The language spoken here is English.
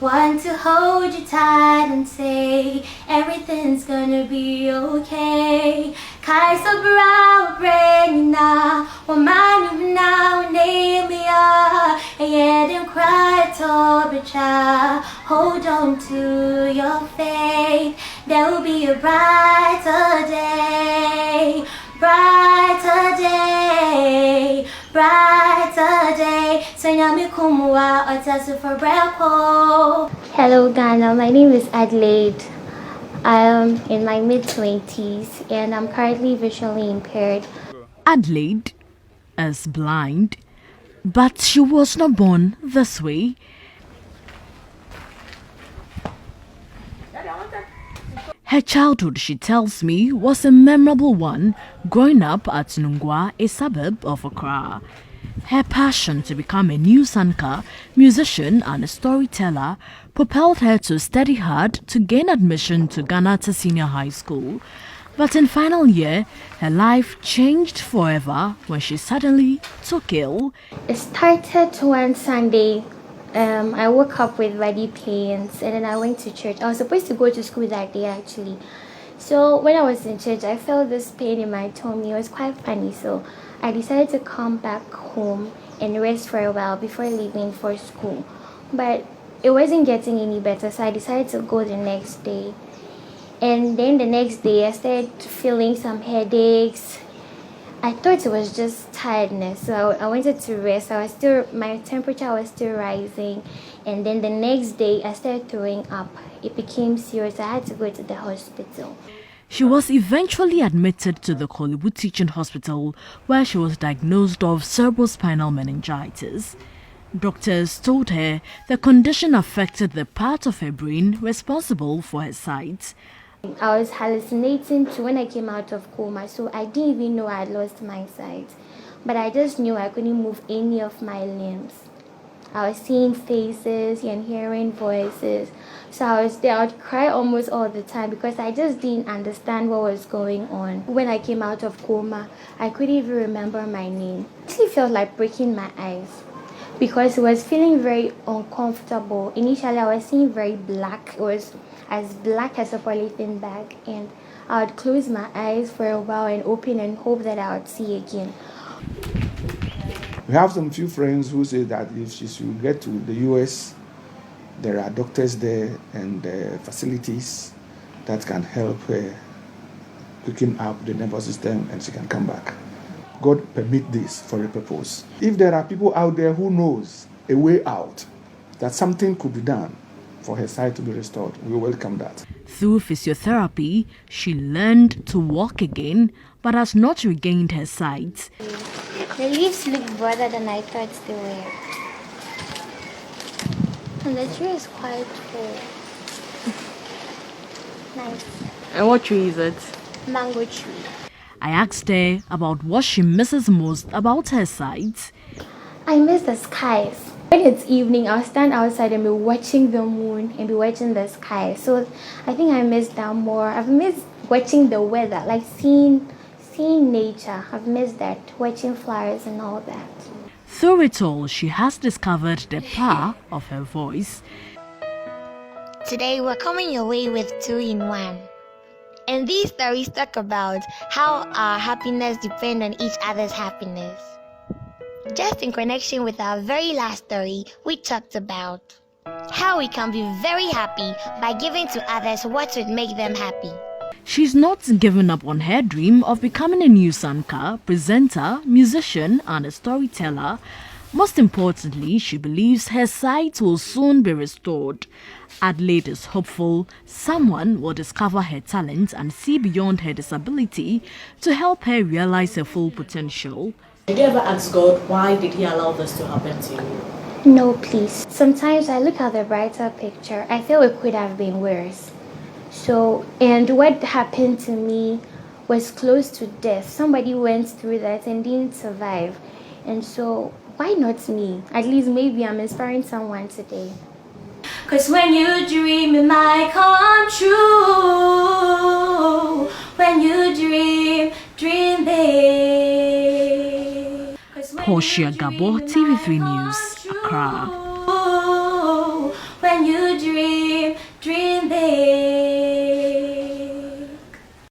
Want to hold you tight and say everything's gonna be okay. Kai sabra brain na woman now name ya and cry to child. Hold on to your faith. There will be a brighter day. Brighter day, brighter day. Hello Ghana, my name is Adelaide. I am in my mid-20s and I'm currently visually impaired. Adelaide is blind, but she was not born this way. Her childhood, she tells me, was a memorable one, growing up at Nungwa, a suburb of Accra. Her passion to become a news anchor, musician and a storyteller propelled her to study hard to gain admission to Ghana Senior High School. But in final year, her life changed forever when she suddenly took ill. It started one Sunday. I woke up with body pains and then I went to church. I was supposed to go to school that day actually. So when I was in church, I felt this pain in my tummy. It was quite funny. So I decided to come back home and rest for a while before leaving for school. But it wasn't getting any better, so I decided to go the next day. And then the next day, I started feeling some headaches. I thought it was just tiredness, so I wanted to rest. My temperature was still rising, and then the next day I started throwing up. It became serious. I had to go to the hospital. She was eventually admitted to the Kolebu Teaching Hospital, where she was diagnosed of cerebrospinal meningitis. Doctors told her the condition affected the part of her brain responsible for her sight. I was hallucinating too when I came out of coma, so I didn't even know I had lost my sight. But I just knew I couldn't move any of my limbs. I was seeing faces and hearing voices. So I was there. I would cry almost all the time because I just didn't understand what was going on. When I came out of coma, I couldn't even remember my name. It actually felt like breaking my eyes because it was feeling very uncomfortable. Initially, I was seeing very black. It was as black as a polythene bag, and I would close my eyes for a while and open and hope that I would see again. We have some few friends who say that if she should get to the US, there are doctors there and facilities that can help her quicken up the nervous system and she can come back. God permit this for a purpose. If there are people out there who knows a way out, that something could be done for her sight to be restored, we welcome that. Through physiotherapy, she learned to walk again, but has not regained her sight. The leaves look broader than I thought they were. And the tree is quite full. Nice. And what tree is it? Mango tree. I asked her about what she misses most about her sight. I miss the skies. When it's evening, I'll stand outside and be watching the moon and be watching the sky. So I think I miss that more. I've missed watching the weather, like seeing nature. I've missed that, watching flowers and all that. Through it all, she has discovered the power of her voice. Today we're coming your way with 2-in-1. And these stories talk about how our happiness depends on each other's happiness. Just in connection with our very last story, we talked about how we can be very happy by giving to others what would make them happy. She's not given up on her dream of becoming a news anchor, presenter, musician, and a storyteller. Most importantly, she believes her sight will soon be restored. Adelaide is hopeful someone will discover her talent and see beyond her disability to help her realize her full potential. Did you ever ask God why did He allow this to happen to you? No, please. Sometimes I look at the brighter picture. I feel it could have been worse. And what happened to me was close to death. Somebody went through that and didn't survive. And so, why not me? At least maybe I'm inspiring someone today. 'Cause when you dream, it might come true. When you dream big. Portia Gabo, TV3 News, Accra. When you dream, dream big.